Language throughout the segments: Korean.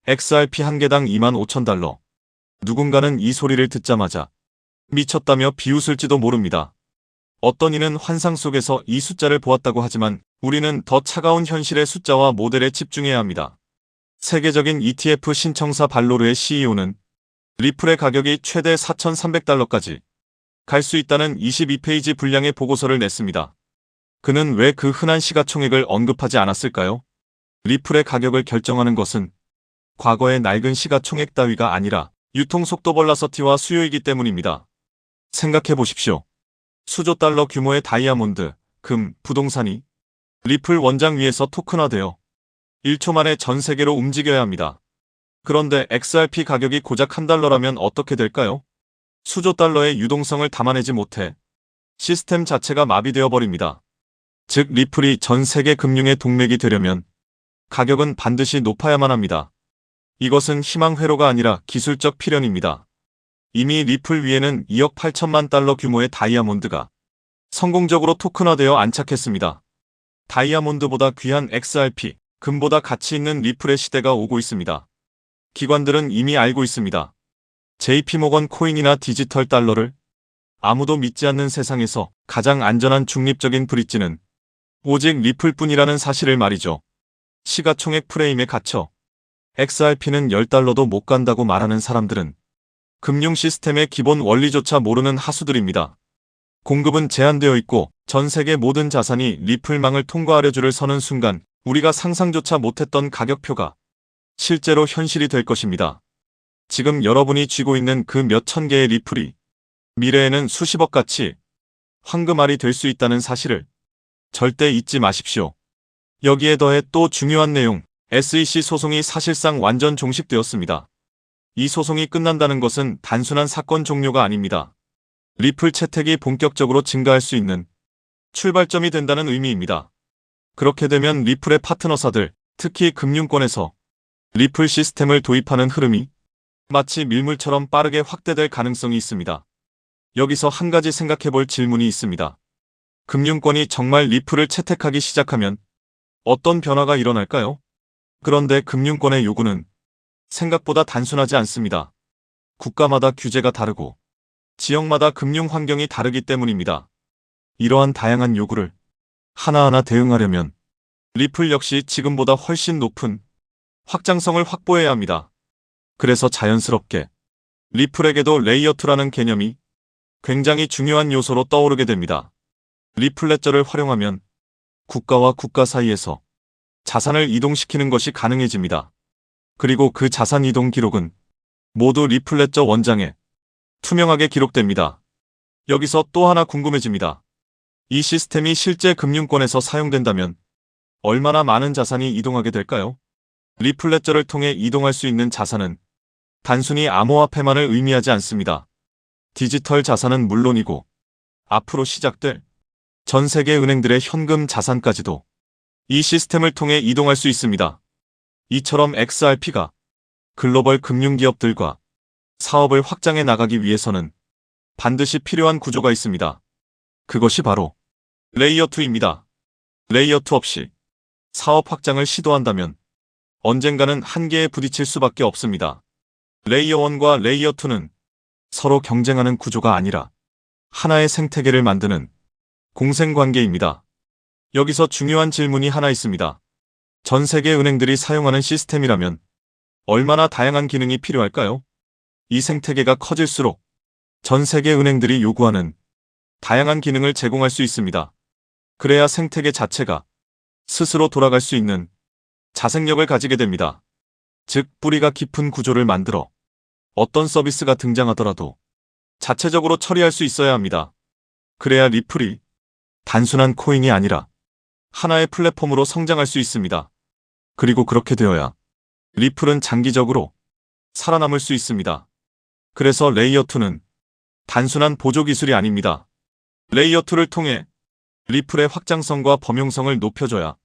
XRP 한 개당 25,000달러. 누군가는 이 소리를 듣자마자 미쳤다며 비웃을지도 모릅니다. 어떤 이는 환상 속에서 이 숫자를 보았다고 하지만 우리는 더 차가운 현실의 숫자와 모델에 집중해야 합니다. 세계적인 ETF 신청사 발로르의 CEO는 리플의 가격이 최대 4,300달러까지 갈 수 있다는 22페이지 분량의 보고서를 냈습니다. 그는 왜 그 흔한 시가총액을 언급하지 않았을까요? 리플의 가격을 결정하는 것은 과거의 낡은 시가총액 따위가 아니라 유통속도 벌라서티와 수요이기 때문입니다. 생각해 보십시오. 수조 달러 규모의 다이아몬드, 금, 부동산이 리플 원장 위에서 토큰화되어 1초 만에 전 세계로 움직여야 합니다. 그런데 XRP 가격이 고작 $1라면 어떻게 될까요? 수조 달러의 유동성을 담아내지 못해 시스템 자체가 마비되어 버립니다. 즉 리플이 전 세계 금융의 동맥이 되려면 가격은 반드시 높아야만 합니다. 이것은 희망 회로가 아니라 기술적 필연입니다. 이미 리플 위에는 2억 8천만 달러 규모의 다이아몬드가 성공적으로 토큰화되어 안착했습니다. 다이아몬드보다 귀한 XRP, 금보다 가치 있는 리플의 시대가 오고 있습니다. 기관들은 이미 알고 있습니다. JP모건 코인이나 디지털 달러를 아무도 믿지 않는 세상에서 가장 안전한 중립적인 브릿지는 오직 리플뿐이라는 사실을 말이죠. 시가총액 프레임에 갇혀 XRP는 10달러도 못 간다고 말하는 사람들은 금융 시스템의 기본 원리조차 모르는 하수들입니다. 공급은 제한되어 있고 전 세계 모든 자산이 리플망을 통과하려 줄을 서는 순간 우리가 상상조차 못했던 가격표가 실제로 현실이 될 것입니다. 지금 여러분이 쥐고 있는 그 몇천 개의 리플이 미래에는 수십억 가치 황금알이 될 수 있다는 사실을 절대 잊지 마십시오. 여기에 더해 또 중요한 내용, SEC 소송이 사실상 완전 종식되었습니다. 이 소송이 끝난다는 것은 단순한 사건 종료가 아닙니다. 리플 채택이 본격적으로 증가할 수 있는 출발점이 된다는 의미입니다. 그렇게 되면 리플의 파트너사들, 특히 금융권에서 리플 시스템을 도입하는 흐름이 마치 밀물처럼 빠르게 확대될 가능성이 있습니다. 여기서 한 가지 생각해 볼 질문이 있습니다. 금융권이 정말 리플을 채택하기 시작하면 어떤 변화가 일어날까요? 그런데 금융권의 요구는 생각보다 단순하지 않습니다. 국가마다 규제가 다르고 지역마다 금융 환경이 다르기 때문입니다. 이러한 다양한 요구를 하나하나 대응하려면 리플 역시 지금보다 훨씬 높은 확장성을 확보해야 합니다. 그래서 자연스럽게 리플에게도 레이어 2라는 개념이 굉장히 중요한 요소로 떠오르게 됩니다. 리플 레저를 활용하면 국가와 국가 사이에서 자산을 이동시키는 것이 가능해집니다. 그리고 그 자산 이동 기록은 모두 리플 레저 원장에 투명하게 기록됩니다. 여기서 또 하나 궁금해집니다. 이 시스템이 실제 금융권에서 사용된다면 얼마나 많은 자산이 이동하게 될까요? 리플 레저를 통해 이동할 수 있는 자산은 단순히 암호화폐만을 의미하지 않습니다. 디지털 자산은 물론이고 앞으로 시작될 전 세계 은행들의 현금 자산까지도 이 시스템을 통해 이동할 수 있습니다. 이처럼 XRP가 글로벌 금융기업들과 사업을 확장해 나가기 위해서는 반드시 필요한 구조가 있습니다. 그것이 바로 레이어 2입니다. 레이어 2 없이 사업 확장을 시도한다면 언젠가는 한계에 부딪힐 수밖에 없습니다. 레이어 1과 레이어 2는 서로 경쟁하는 구조가 아니라 하나의 생태계를 만드는 공생관계입니다. 여기서 중요한 질문이 하나 있습니다. 전 세계 은행들이 사용하는 시스템이라면 얼마나 다양한 기능이 필요할까요? 이 생태계가 커질수록 전 세계 은행들이 요구하는 다양한 기능을 제공할 수 있습니다. 그래야 생태계 자체가 스스로 돌아갈 수 있는 자생력을 가지게 됩니다. 즉 뿌리가 깊은 구조를 만들어 어떤 서비스가 등장하더라도 자체적으로 처리할 수 있어야 합니다. 그래야 리플이 단순한 코인이 아니라 하나의 플랫폼으로 성장할 수 있습니다. 그리고 그렇게 되어야 리플은 장기적으로 살아남을 수 있습니다. 그래서 레이어 2는 단순한 보조기술이 아닙니다. 레이어 2를 통해 리플의 확장성과 범용성을 높여줘야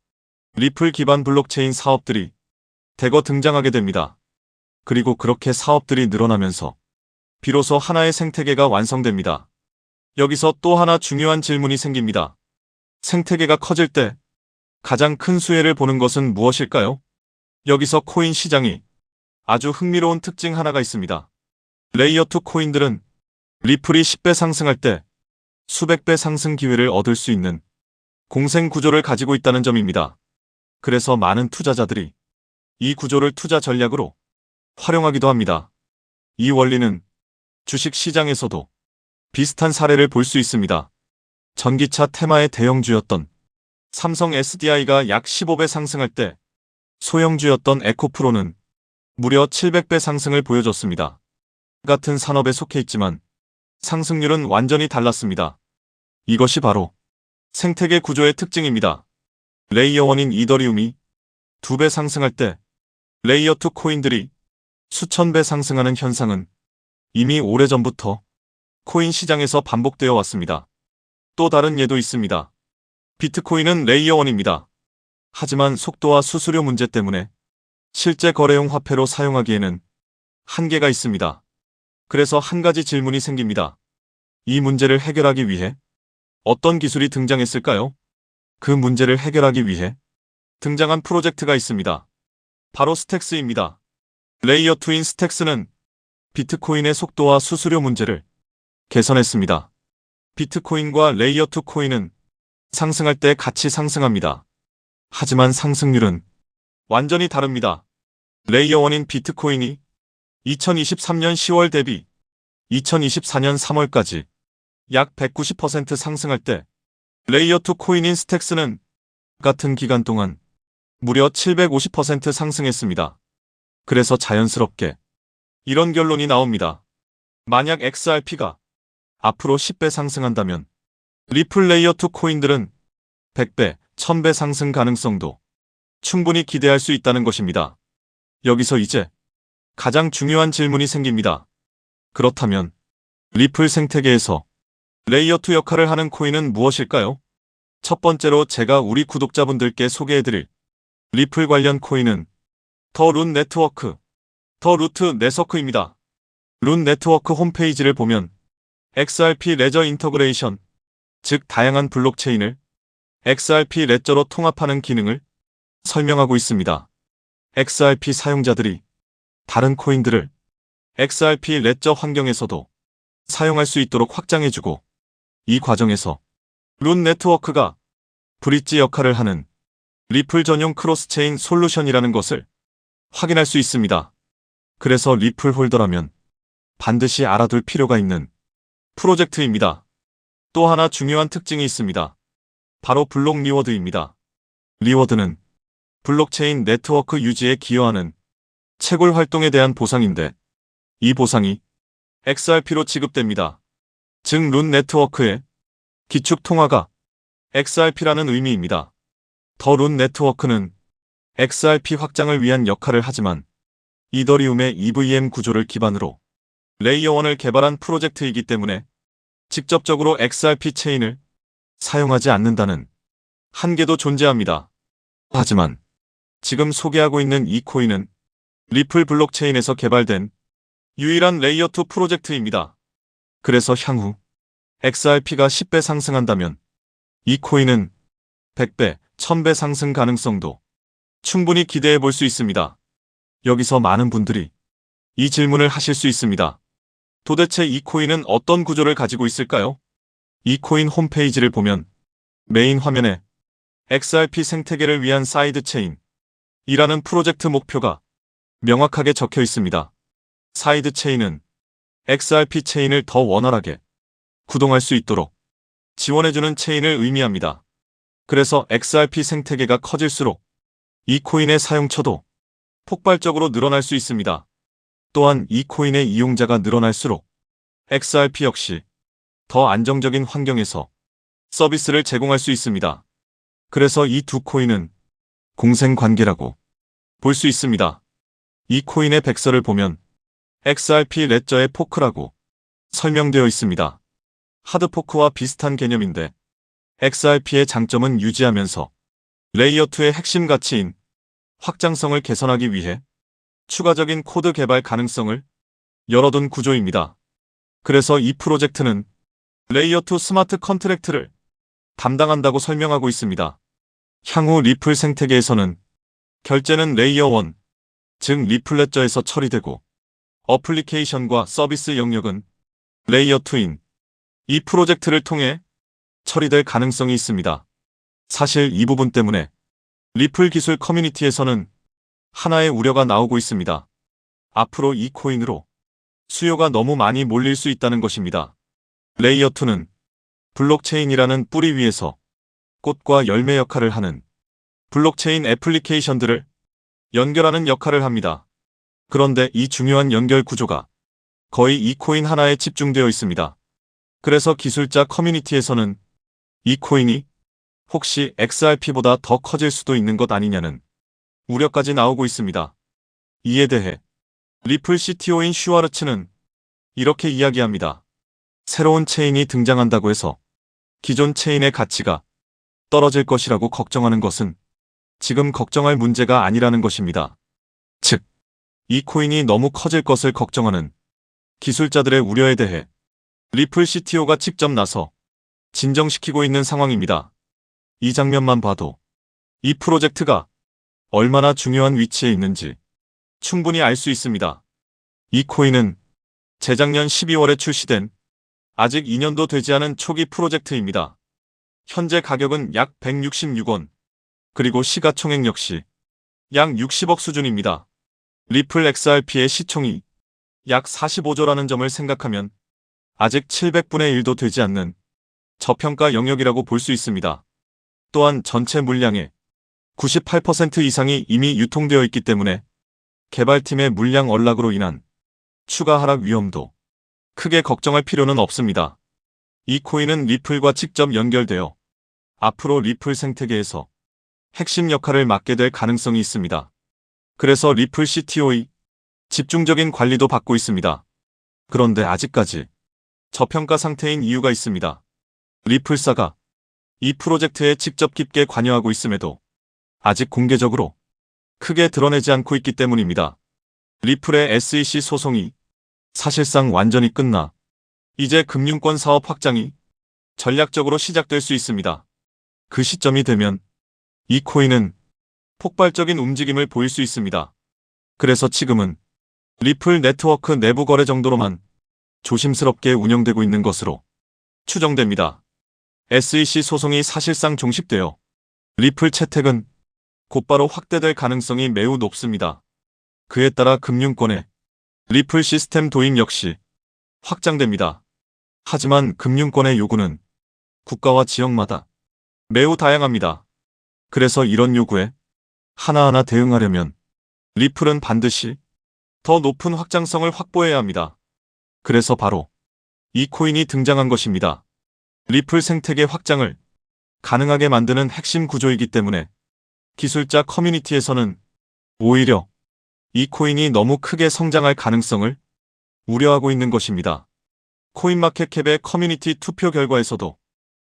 리플 기반 블록체인 사업들이 대거 등장하게 됩니다. 그리고 그렇게 사업들이 늘어나면서 비로소 하나의 생태계가 완성됩니다. 여기서 또 하나 중요한 질문이 생깁니다. 생태계가 커질 때 가장 큰 수혜를 보는 것은 무엇일까요? 여기서 코인 시장이 아주 흥미로운 특징 하나가 있습니다. 레이어 2 코인들은 리플이 10배 상승할 때 수백 배 상승 기회를 얻을 수 있는 공생 구조를 가지고 있다는 점입니다. 그래서 많은 투자자들이 이 구조를 투자 전략으로 활용하기도 합니다. 이 원리는 주식 시장에서도 비슷한 사례를 볼 수 있습니다. 전기차 테마의 대형주였던 삼성 SDI가 약 15배 상승할 때 소형주였던 에코프로는 무려 700배 상승을 보여줬습니다. 같은 산업에 속해 있지만 상승률은 완전히 달랐습니다. 이것이 바로 생태계 구조의 특징입니다. 레이어 1인 이더리움이 2배 상승할 때 레이어 2 코인들이 수천 배 상승하는 현상은 이미 오래전부터 코인 시장에서 반복되어 왔습니다. 또 다른 예도 있습니다. 비트코인은 레이어 1입니다. 하지만 속도와 수수료 문제 때문에 실제 거래용 화폐로 사용하기에는 한계가 있습니다. 그래서 한 가지 질문이 생깁니다. 이 문제를 해결하기 위해 어떤 기술이 등장했을까요? 그 문제를 해결하기 위해 등장한 프로젝트가 있습니다. 바로 스택스입니다. 레이어 2인 스택스는 비트코인의 속도와 수수료 문제를 개선했습니다. 비트코인과 레이어 2 코인은 상승할 때 같이 상승합니다. 하지만 상승률은 완전히 다릅니다. 레이어 1인 비트코인이 2023년 10월 대비 2024년 3월까지 약 190% 상승할 때 레이어 2 코인인 스택스는 같은 기간 동안 무려 750% 상승했습니다. 그래서 자연스럽게 이런 결론이 나옵니다. 만약 XRP가 앞으로 10배 상승한다면 리플 레이어 2 코인들은 100배, 1000배 상승 가능성도 충분히 기대할 수 있다는 것입니다. 여기서 이제 가장 중요한 질문이 생깁니다. 그렇다면 리플 생태계에서 레이어 2 역할을 하는 코인은 무엇일까요? 첫 번째로 제가 우리 구독자분들께 소개해드릴 리플 관련 코인은 더 룬 네트워크, 더 루트 네서크입니다. 룬 네트워크 홈페이지를 보면 XRP 레저 인터그레이션, 즉 다양한 블록체인을 XRP 레저로 통합하는 기능을 설명하고 있습니다. XRP 사용자들이 다른 코인들을 XRP 레저 환경에서도 사용할 수 있도록 확장해주고, 이 과정에서 룬 네트워크가 브릿지 역할을 하는 리플 전용 크로스체인 솔루션이라는 것을 확인할 수 있습니다. 그래서 리플 홀더라면 반드시 알아둘 필요가 있는 프로젝트입니다. 또 하나 중요한 특징이 있습니다. 바로 블록 리워드입니다. 리워드는 블록체인 네트워크 유지에 기여하는 채굴 활동에 대한 보상인데, 이 보상이 XRP로 지급됩니다. 즉 룬 네트워크의 기축 통화가 XRP라는 의미입니다. 더 룬 네트워크는 XRP 확장을 위한 역할을 하지만 이더리움의 EVM 구조를 기반으로 레이어 1을 개발한 프로젝트이기 때문에 직접적으로 XRP 체인을 사용하지 않는다는 한계도 존재합니다. 하지만 지금 소개하고 있는 이 코인은 리플 블록체인에서 개발된 유일한 레이어 2 프로젝트입니다. 그래서 향후 XRP가 10배 상승한다면 이 코인은 100배, 1000배 상승 가능성도 충분히 기대해 볼 수 있습니다. 여기서 많은 분들이 이 질문을 하실 수 있습니다. 도대체 이 코인은 어떤 구조를 가지고 있을까요? 이 코인 홈페이지를 보면 메인 화면에 XRP 생태계를 위한 사이드 체인이라는 프로젝트 목표가 명확하게 적혀 있습니다. 사이드 체인은 XRP 체인을 더 원활하게 구동할 수 있도록 지원해주는 체인을 의미합니다. 그래서 XRP 생태계가 커질수록 이 코인의 사용처도 폭발적으로 늘어날 수 있습니다. 또한 이 코인의 이용자가 늘어날수록 XRP 역시 더 안정적인 환경에서 서비스를 제공할 수 있습니다. 그래서 이 두 코인은 공생관계라고 볼 수 있습니다. 이 코인의 백서를 보면 XRP 레저의 포크라고 설명되어 있습니다. 하드포크와 비슷한 개념인데 XRP의 장점은 유지하면서 레이어 2의 핵심 가치인 확장성을 개선하기 위해 추가적인 코드 개발 가능성을 열어둔 구조입니다. 그래서 이 프로젝트는 레이어 2 스마트 컨트랙트를 담당한다고 설명하고 있습니다. 향후 리플 생태계에서는 결제는 레이어 1, 즉 리플레저에서 처리되고 어플리케이션과 서비스 영역은 레이어 2인 이 프로젝트를 통해 처리될 가능성이 있습니다. 사실 이 부분 때문에 리플 기술 커뮤니티에서는 하나의 우려가 나오고 있습니다. 앞으로 이 코인으로 수요가 너무 많이 몰릴 수 있다는 것입니다. 레이어 2는 블록체인이라는 뿌리 위에서 꽃과 열매 역할을 하는 블록체인 애플리케이션들을 연결하는 역할을 합니다. 그런데 이 중요한 연결 구조가 거의 이 코인 하나에 집중되어 있습니다. 그래서 기술자 커뮤니티에서는 이 코인이 혹시 XRP보다 더 커질 수도 있는 것 아니냐는 우려까지 나오고 있습니다. 이에 대해 리플 CTO인 슈와르츠는 이렇게 이야기합니다. 새로운 체인이 등장한다고 해서 기존 체인의 가치가 떨어질 것이라고 걱정하는 것은 지금 걱정할 문제가 아니라는 것입니다. 즉, 이 코인이 너무 커질 것을 걱정하는 기술자들의 우려에 대해 리플 CTO가 직접 나서 진정시키고 있는 상황입니다. 이 장면만 봐도 이 프로젝트가 얼마나 중요한 위치에 있는지 충분히 알 수 있습니다. 이 코인은 재작년 12월에 출시된 아직 2년도 되지 않은 초기 프로젝트입니다. 현재 가격은 약 166원, 그리고 시가총액 역시 약 60억 수준입니다. 리플 XRP의 시총이 약 45조라는 점을 생각하면 아직 700분의 1도 되지 않는 저평가 영역이라고 볼 수 있습니다. 또한 전체 물량의 98% 이상이 이미 유통되어 있기 때문에 개발팀의 물량 언락으로 인한 추가 하락 위험도 크게 걱정할 필요는 없습니다. 이 코인은 리플과 직접 연결되어 앞으로 리플 생태계에서 핵심 역할을 맡게 될 가능성이 있습니다. 그래서 리플 CTO의 집중적인 관리도 받고 있습니다. 그런데 아직까지 저평가 상태인 이유가 있습니다. 리플사가 이 프로젝트에 직접 깊게 관여하고 있음에도 아직 공개적으로 크게 드러내지 않고 있기 때문입니다. 리플의 SEC 소송이 사실상 완전히 끝나 이제 금융권 사업 확장이 전략적으로 시작될 수 있습니다. 그 시점이 되면 이 코인은 폭발적인 움직임을 보일 수 있습니다. 그래서 지금은 리플 네트워크 내부 거래 정도로만 조심스럽게 운영되고 있는 것으로 추정됩니다. SEC 소송이 사실상 종식되어 리플 채택은 곧바로 확대될 가능성이 매우 높습니다. 그에 따라 금융권의 리플 시스템 도입 역시 확장됩니다. 하지만 금융권의 요구는 국가와 지역마다 매우 다양합니다. 그래서 이런 요구에 하나하나 대응하려면 리플은 반드시 더 높은 확장성을 확보해야 합니다. 그래서 바로 이 코인이 등장한 것입니다. 리플 생태계 확장을 가능하게 만드는 핵심 구조이기 때문에 기술자 커뮤니티에서는 오히려 이 코인이 너무 크게 성장할 가능성을 우려하고 있는 것입니다. 코인마켓캡의 커뮤니티 투표 결과에서도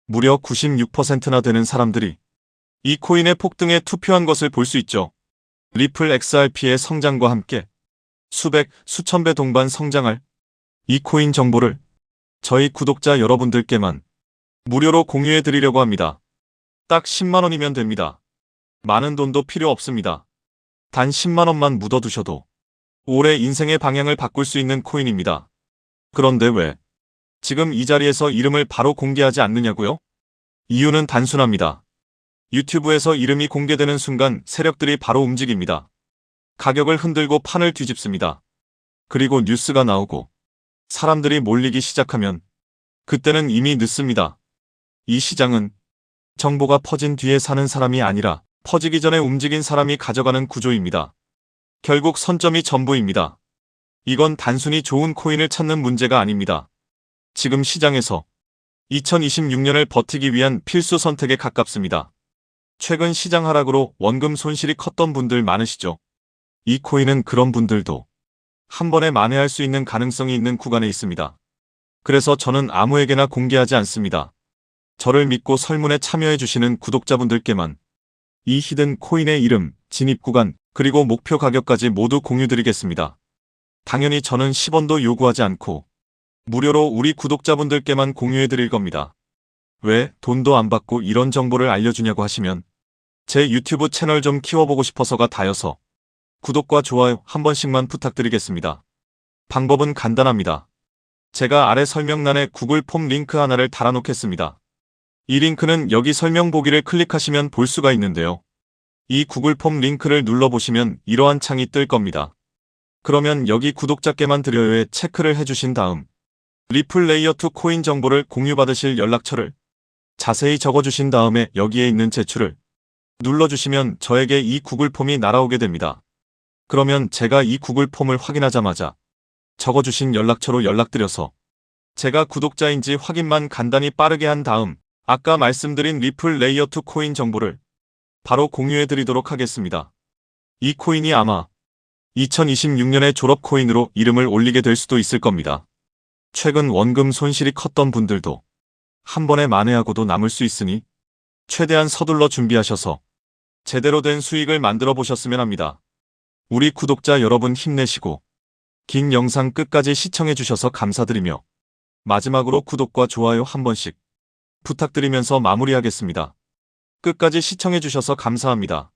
무려 96%나 되는 사람들이 이 코인의 폭등에 투표한 것을 볼 수 있죠. 리플 XRP의 성장과 함께 수백, 수천 배 동반 성장할 이 코인 정보를 저희 구독자 여러분들께만 무료로 공유해 드리려고 합니다. 딱 10만원이면 됩니다. 많은 돈도 필요 없습니다. 단 10만원만 묻어두셔도 올해 인생의 방향을 바꿀 수 있는 코인입니다. 그런데 왜 지금 이 자리에서 이름을 바로 공개하지 않느냐고요? 이유는 단순합니다. 유튜브에서 이름이 공개되는 순간 세력들이 바로 움직입니다. 가격을 흔들고 판을 뒤집습니다. 그리고 뉴스가 나오고 사람들이 몰리기 시작하면 그때는 이미 늦습니다. 이 시장은 정보가 퍼진 뒤에 사는 사람이 아니라 퍼지기 전에 움직인 사람이 가져가는 구조입니다. 결국 선점이 전부입니다. 이건 단순히 좋은 코인을 찾는 문제가 아닙니다. 지금 시장에서 2026년을 버티기 위한 필수 선택에 가깝습니다. 최근 시장 하락으로 원금 손실이 컸던 분들 많으시죠? 이 코인은 그런 분들도 한 번에 만회할 수 있는 가능성이 있는 구간에 있습니다. 그래서 저는 아무에게나 공개하지 않습니다. 저를 믿고 설문에 참여해 주시는 구독자분들께만 이 히든 코인의 이름, 진입 구간, 그리고 목표 가격까지 모두 공유드리겠습니다. 당연히 저는 10원도 요구하지 않고 무료로 우리 구독자분들께만 공유해 드릴 겁니다. 왜 돈도 안 받고 이런 정보를 알려주냐고 하시면 제 유튜브 채널 좀 키워보고 싶어서가 다여서 구독과 좋아요 한 번씩만 부탁드리겠습니다. 방법은 간단합니다. 제가 아래 설명란에 구글 폼 링크 하나를 달아놓겠습니다. 이 링크는 여기 설명 보기를 클릭하시면 볼 수가 있는데요. 이 구글 폼 링크를 눌러보시면 이러한 창이 뜰 겁니다. 그러면 여기 구독자께만 드려요에 체크를 해주신 다음 리플 레이어2 코인 정보를 공유받으실 연락처를 자세히 적어주신 다음에 여기에 있는 제출을 눌러주시면 저에게 이 구글 폼이 날아오게 됩니다. 그러면 제가 이 구글 폼을 확인하자마자 적어주신 연락처로 연락드려서 제가 구독자인지 확인만 간단히 빠르게 한 다음 아까 말씀드린 리플 레이어2 코인 정보를 바로 공유해드리도록 하겠습니다. 이 코인이 아마 2026년에 졸업 코인으로 이름을 올리게 될 수도 있을 겁니다. 최근 원금 손실이 컸던 분들도 한 번에 만회하고도 남을 수 있으니 최대한 서둘러 준비하셔서 제대로 된 수익을 만들어 보셨으면 합니다. 우리 구독자 여러분 힘내시고 긴 영상 끝까지 시청해 주셔서 감사드리며 마지막으로 구독과 좋아요 한 번씩 부탁드리면서 마무리하겠습니다. 끝까지 시청해 주셔서 감사합니다.